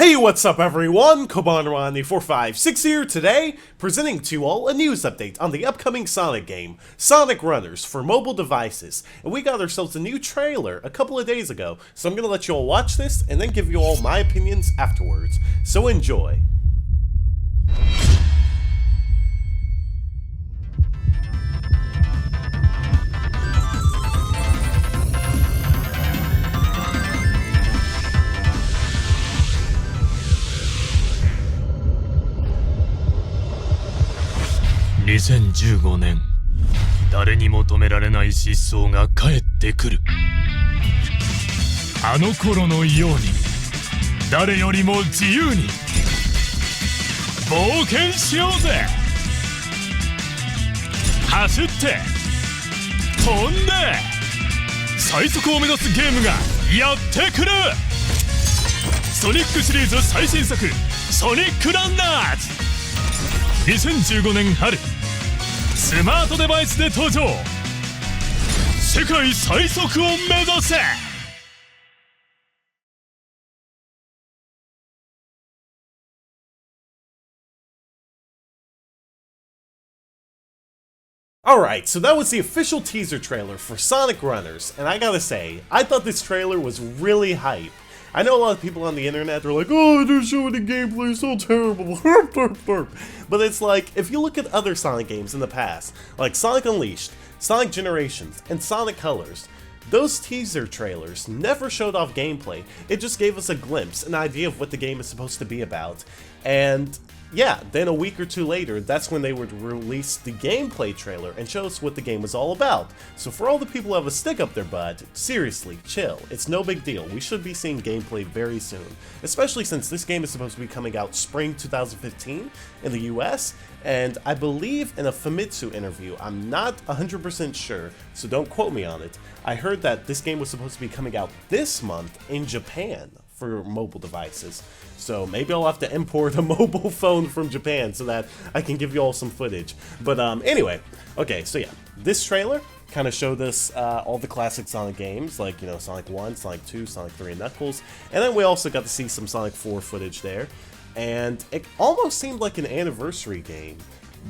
Hey, what's up everyone? Kobanron456 here today, presenting to you all a news update on the upcoming Sonic game, Sonic Runners, for mobile devices. And we got ourselves a new trailer a couple of days ago, so I'm gonna let you all watch this and then give you all my opinions afterwards. So enjoy.2015年、誰にも止められない疾走が帰ってくる。あの頃のように誰よりも自由に冒険しようぜ。走って飛んで最速を目指すゲームがやってくる。ソニックシリーズ最新作ソニックランナーズ。2015年春、スマートデバイスで登場。世界最速を目指せ。Alright, so that was the official teaser trailer for Sonic Runners, and I gotta say, I thought this trailer was really hype. I know a lot of people on the internet are like, oh, they're showing the gameplay so terrible, but it's like, if you look at other Sonic games in the past, like Sonic Unleashed, Sonic Generations, and Sonic Colors, those teaser trailers never showed off gameplay. It just gave us a glimpse, an idea of what the game is supposed to be about, and yeah, then a week or two later, that's when they would release the gameplay trailer and show us what the game was all about. So for all the people who have a stick up their butt, seriously, chill. It's no big deal. We should be seeing gameplay very soon, especially since this game is supposed to be coming out spring 2015 in the US, and I believe in a Famitsu interview, I'm not 100% sure, so don't quote me on it, I heard that this game was supposed to be coming out this month in Japan for mobile devices. So maybe I'll have to import a mobile phone from Japan so that I can give you all some footage. But anyway, okay, so yeah, this trailer kind of showed us all the classic Sonic games, like, you know, Sonic 1, Sonic 2, Sonic 3, and Knuckles. And then we also got to see some Sonic 4 footage there. And it almost seemed like an anniversary game.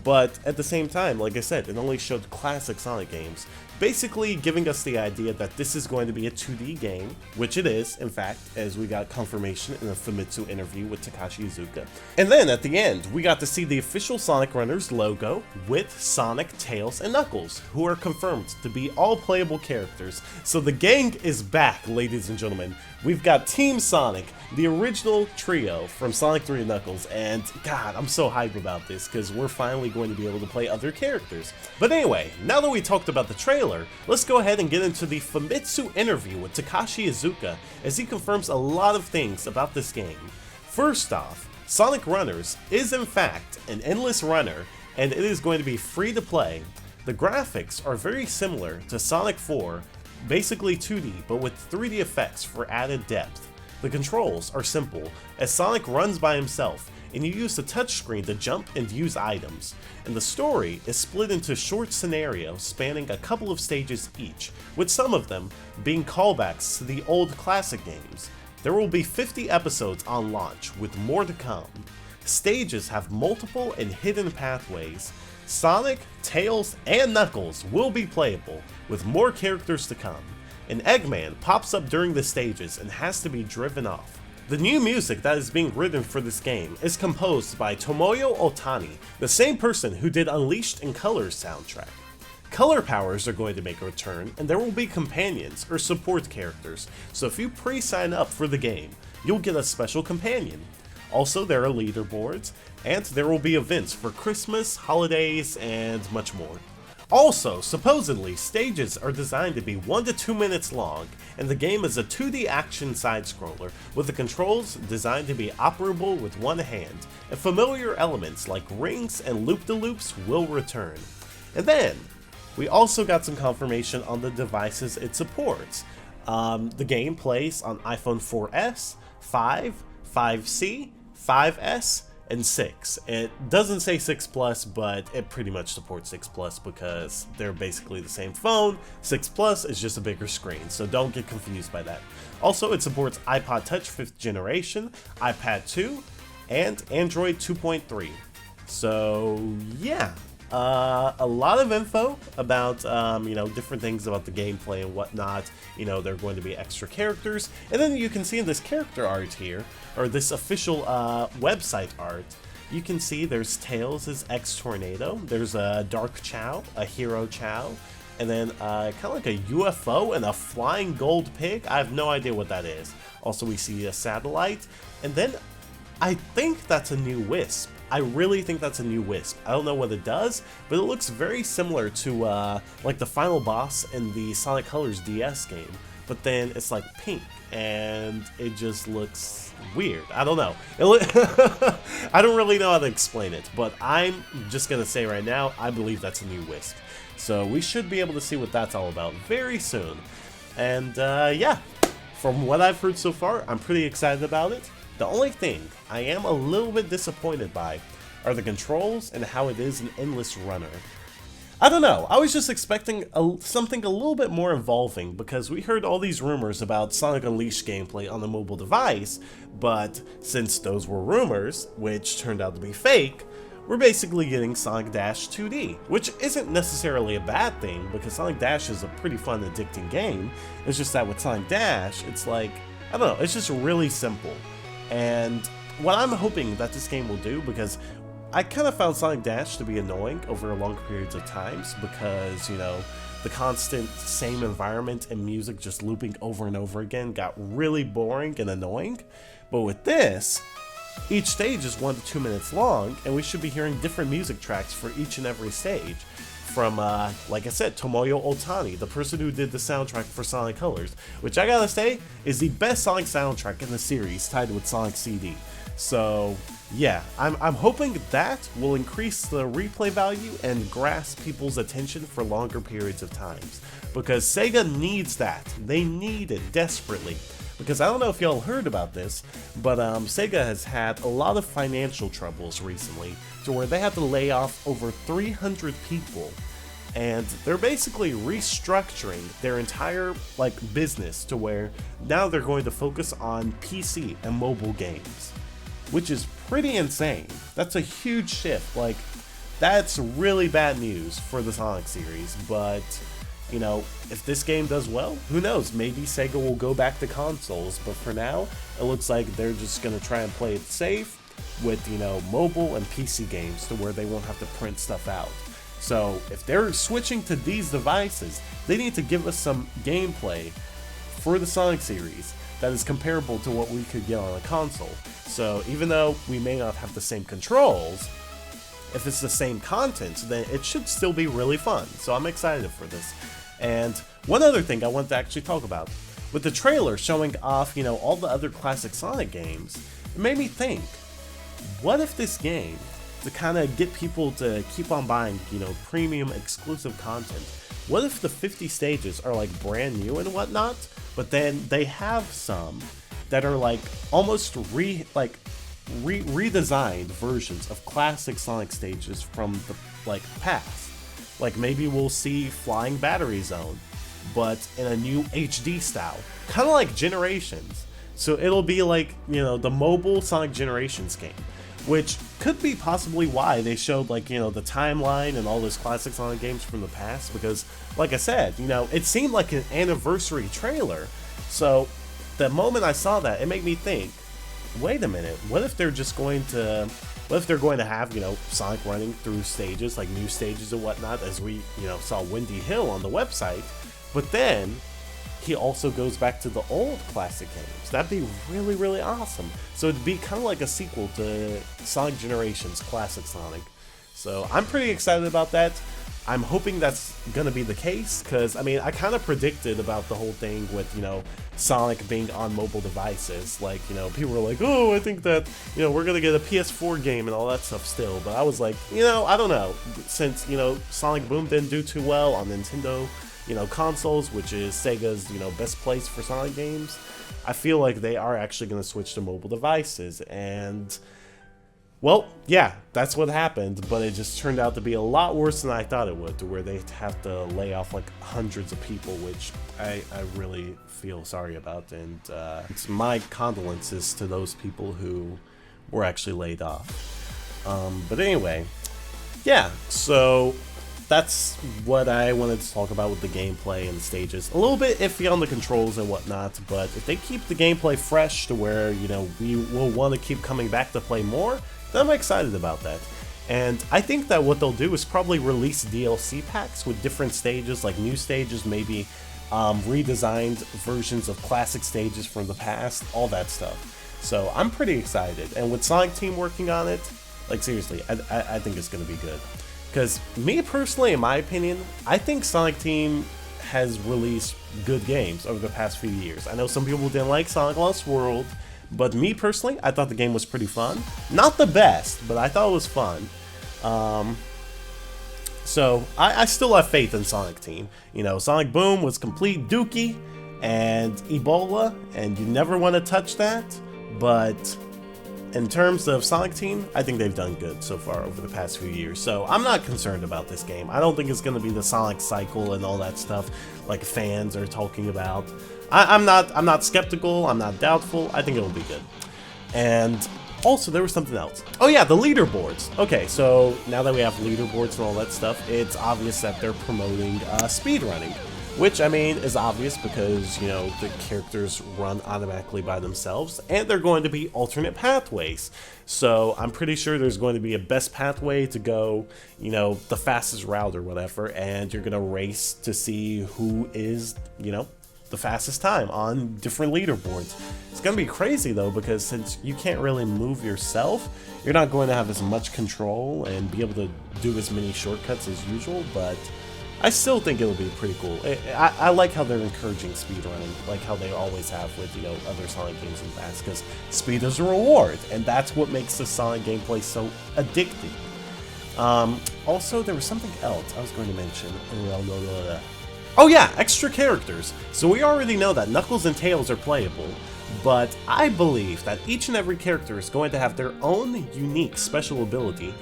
But at the same time, like I said, it only showed classic Sonic games, basically giving us the idea that this is going to be a 2D game, which it is, in fact, as we got confirmation in a Famitsu interview with Takashi Iizuka. And then at the end, we got to see the official Sonic Runners logo with Sonic, Tails, and Knuckles, who are confirmed to be all playable characters. So the gang is back, ladies and gentlemen. We've got Team Sonic, the original trio from Sonic 3 and Knuckles, and God, I'm so hyped about this because we're finally going to be able to play other characters. But anyway, now that we talked about the trailer, let's go ahead and get into the Famitsu interview with Takashi Iizuka as he confirms a lot of things about this game. First off, Sonic Runners is in fact an endless runner, and it is going to be free to play. The graphics are very similar to Sonic 4, basically 2D, but with 3D effects for added depth. The controls are simple, as Sonic runs by himself, and you use the touchscreen to jump and use items. And the story is split into short scenarios spanning a couple of stages each, with some of them being callbacks to the old classic games. There will be 50 episodes on launch, with more to come. Stages have multiple and hidden pathways. Sonic, Tails, and Knuckles will be playable, with more characters to come. An Eggman pops up during the stages and has to be driven off. The new music that is being written for this game is composed by Tomoyo Otani, the same person who did Unleashed and Colors soundtrack. Color powers are going to make a return, and there will be companions or support characters, so if you pre-sign up for the game, you'll get a special companion. Also, there are leaderboards, and there will be events for Christmas, holidays, and much more. Also, supposedly, stages are designed to be 1 to 2 minutes long, and the game is a 2D action side-scroller, with the controls designed to be operable with one hand, and familiar elements like rings and loop-de-loops will return. And then, we also got some confirmation on the devices it supports. The game plays on iPhone 4S, 5, 5C, 5S, and 6. It doesn't say 6 Plus, but it pretty much supports 6 Plus because they're basically the same phone. 6 Plus is just a bigger screen, so don't get confused by that. Also, it supports iPod Touch 5th generation, iPad 2, and Android 2.3. So yeah, a lot of info about different things about the gameplay and whatnot. There are going to be extra characters, and then you can see in this character art here, or this official website art, you can see there's Tails as X-Tornado, there's a Dark Chow, a Hero Chow, and then kind of like a UFO and a flying gold pig. I have no idea what that is. Also, we see a satellite, and then I think that's a new Wisp. I really think that's a new Wisp. I don't know what it does, but it looks very similar to like the final boss in the Sonic Colors DS game, but then it's like pink, and it just looks weird. I don't know. I don't really know how to explain it, but I'm just gonna say right now, I believe that's a new Wisp. So we should be able to see what that's all about very soon. And yeah, from what I've heard so far, I'm pretty excited about it. The only thing I am a little bit disappointed by are the controls and how it is an endless runner. I don't know, I was just expecting something a little bit more involving because we heard all these rumors about Sonic Unleashed gameplay on the mobile device, but since those were rumors, which turned out to be fake, we're basically getting Sonic Dash 2D, which isn't necessarily a bad thing because Sonic Dash is a pretty fun, addicting game. It's just that with Sonic Dash, it's like, I don't know, it's just really simple. And what I'm hoping that this game will do, because I kind of found Sonic Dash to be annoying over long periods of times because, the constant same environment and music just looping over and over again got really boring and annoying. But with this, each stage is 1 to 2 minutes long, and we should be hearing different music tracks for each and every stage. From, like I said, Tomoyo Otani, the person who did the soundtrack for Sonic Colors, which I gotta say is the best Sonic soundtrack in the series, tied with Sonic CD. So yeah, I'm hoping that will increase the replay value and grasp people's attention for longer periods of times, because Sega needs that. They need it desperately. Because I don't know if y'all heard about this, but Sega has had a lot of financial troubles recently, to where they had to lay off over 300 people, and they're basically restructuring their entire business to where now they're going to focus on PC and mobile games, which is pretty insane. That's a huge shift. That's really bad news for the Sonic series, but if this game does well, who knows, maybe Sega will go back to consoles, but for now, it looks like they're just gonna try and play it safe with, mobile and PC games to where they won't have to print stuff out. So, if they're switching to these devices, they need to give us some gameplay for the Sonic series that is comparable to what we could get on a console. So, even though we may not have the same controls, if it's the same content, then it should still be really fun. So I'm excited for this. And one other thing I want to actually talk about. With the trailer showing off, all the other classic Sonic games, it made me think, what if this game, to kind of get people to keep on buying, premium exclusive content, what if the 50 stages are brand new and whatnot, but then they have some that are almost redesigned versions of classic Sonic stages from the past. Maybe we'll see Flying Battery Zone, but in a new HD style, kind of like Generations. So it'll be the mobile Sonic Generations game, which could be possibly why they showed the timeline and all those classic Sonic games from the past, because like I said, it seemed like an anniversary trailer. So the moment I saw that, it made me think, wait a minute, what if they're going to have, Sonic running through stages, new stages and whatnot, as we, saw Windy Hill on the website, but then he also goes back to the old classic games. That'd be really, really awesome. So it'd be kind of like a sequel to Sonic Generations Classic Sonic. So I'm pretty excited about that. I'm hoping that's gonna be the case, because I kind of predicted about the whole thing with Sonic being on mobile devices. People were like, oh, I think that we're gonna get a PS4 game and all that stuff still. But I was like, I don't know, since Sonic Boom didn't do too well on Nintendo consoles, which is Sega's best place for Sonic games. I feel like they are actually gonna switch to mobile devices, and Well, yeah, that's what happened, but it just turned out to be a lot worse than I thought it would, to where they'd have to lay off like hundreds of people, which I really feel sorry about, and it's my condolences to those people who were actually laid off. But anyway, yeah, so that's what I wanted to talk about with the gameplay and the stages. A little bit iffy on the controls and whatnot, but if they keep the gameplay fresh to where, you know, we will want to keep coming back to play more, then I'm excited about that. And I think that what they'll do is probably release DLC packs with different stages, like new stages, maybe redesigned versions of classic stages from the past, all that stuff. So I'm pretty excited. And with Sonic Team working on it, like seriously, I think it's going to be good. Because me personally, in my opinion, I think Sonic Team has released good games over the past few years. I know some people didn't like Sonic Lost World, but me personally, I thought the game was pretty fun. Not the best, but I thought it was fun. So I still have faith in Sonic Team. You know, Sonic Boom was complete dookie and Ebola, and you never want to touch that. But in terms of Sonic Team, I think they've done good so far over the past few years. So I'm not concerned about this game. I don't think it's going to be the Sonic cycle and all that stuff like fans are talking about. I'm not skeptical. I'm not doubtful. I think it'll be good. And also, there was something else. Oh yeah, the leaderboards. Okay, so now that we have leaderboards and all that stuff, it's obvious that they're promoting speedrunning. Which, I mean, is obvious because, you know, the characters run automatically by themselves, and they're going to be alternate pathways. So I'm pretty sure there's going to be a best pathway to go, you know, the fastest route or whatever, and you're going to race to see who is, you know, the fastest time on different leaderboards. It's going to be crazy, though, because since you can't really move yourself, you're not going to have as much control and be able to do as many shortcuts as usual, but I still think it'll be pretty cool. I like how they're encouraging speedrunning, like how they always have with, you know, other Sonic games in the past, because speed is a reward, and that's what makes the Sonic gameplay so addicting. Also, there was something else I was going to mention. Oh yeah, extra characters. So we already know that Knuckles and Tails are playable, but I believe that each and every character is going to have their own unique special ability.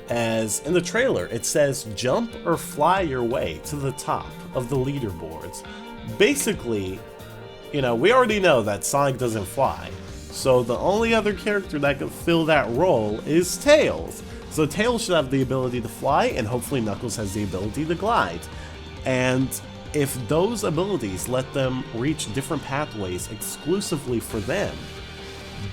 As in the trailer, it says jump or fly your way to the top of the leaderboards. Basically, you know, we already know that Sonic doesn't fly, so the only other character that could fill that role is Tails. So Tails should have the ability to fly, and hopefully Knuckles has the ability to glide. And if those abilities let them reach different pathways exclusively for them,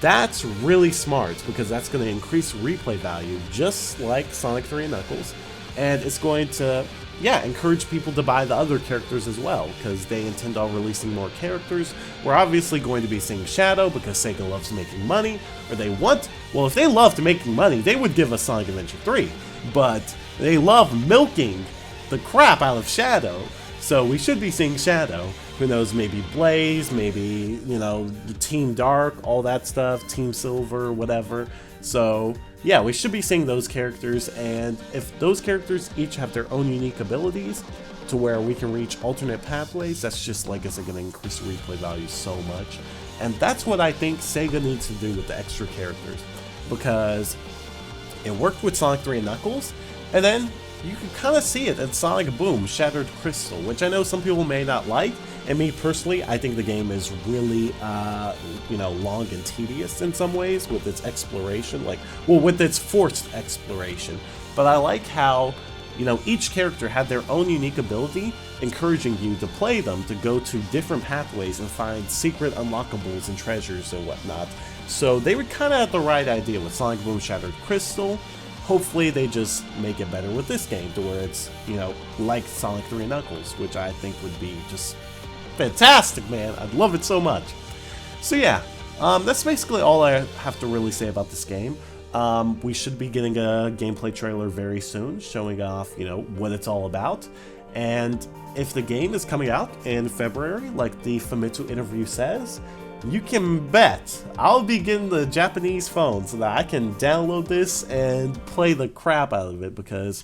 that's really smart, because that's going to increase replay value, just like Sonic 3 and Knuckles, and it's going to, yeah, encourage people to buy the other characters as well, because they intend on releasing more characters. We're obviously going to be seeing Shadow, because Sega loves making money, or they want, well, if they loved making money, they would give us Sonic Adventure 3, but they love milking the crap out of Shadow, so we should be seeing Shadow. Who knows, maybe Blaze, maybe, you know, Team Dark, all that stuff, Team Silver, whatever. So, yeah, we should be seeing those characters, and if those characters each have their own unique abilities to where we can reach alternate pathways, that's just, like I said, going to increase replay value so much. And that's what I think Sega needs to do with the extra characters, because it worked with Sonic 3 and Knuckles, and then you can kind of see it in Sonic Boom Shattered Crystal, which I know some people may not like. And me personally, I think the game is really, you know, long and tedious in some ways with its exploration, like, well, with its forced exploration. But I like how, you know, each character had their own unique ability, encouraging you to play them, to go to different pathways and find secret unlockables and treasures and whatnot. So they were kind of at the right idea with Sonic Boom Shattered Crystal. Hopefully they just make it better with this game to where it's, you know, like Sonic 3 and Knuckles, which I think would be just fantastic, man. I'd love it so much. So yeah, that's basically all I have to really say about this game. We should be getting a gameplay trailer very soon, showing off, you know, what it's all about. And if the game is coming out in February, like the Famitsu interview says, you can bet I'll be getting the Japanese phone so that I can download this and play the crap out of it, because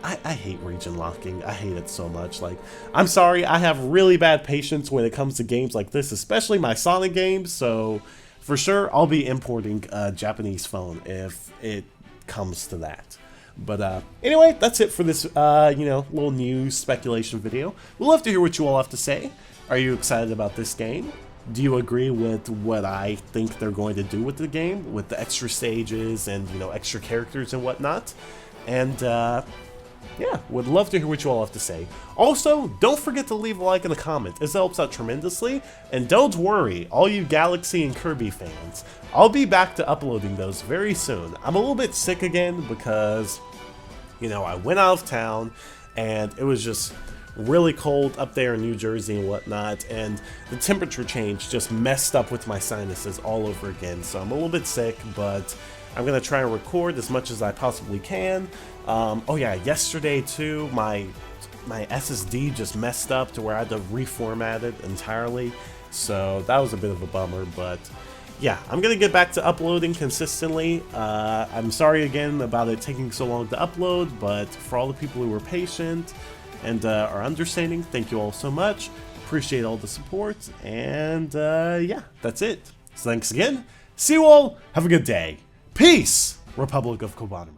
I hate region locking. I hate it so much. Like, I'm sorry, I have really bad patience when it comes to games like this, especially my Sonic games, so for sure, I'll be importing a Japanese phone if it comes to that. But anyway, that's it for this, little news speculation video. We'd love to hear what you all have to say. Are you excited about this game? Do you agree with what I think they're going to do with the game, with the extra stages and, extra characters and whatnot? And, yeah, would love to hear what you all have to say. Also, don't forget to leave a like and a comment, as it helps out tremendously. And don't worry, all you Galaxy and Kirby fans, I'll be back to uploading those very soon. I'm a little bit sick again because, I went out of town and it was just really cold up there in New Jersey and whatnot, and the temperature change just messed up with my sinuses all over again. So I'm a little bit sick, but I'm gonna try and record as much as I possibly can. Oh yeah, yesterday too, my SSD just messed up to where I had to reformat it entirely, so that was a bit of a bummer. But yeah, I'm gonna get back to uploading consistently. I'm sorry again about it taking so long to upload, but for all the people who were patient and are understanding, thank you all so much. Appreciate all the support, and yeah, that's it. So thanks again. See you all. Have a good day. Peace, Republic of Kobanuma.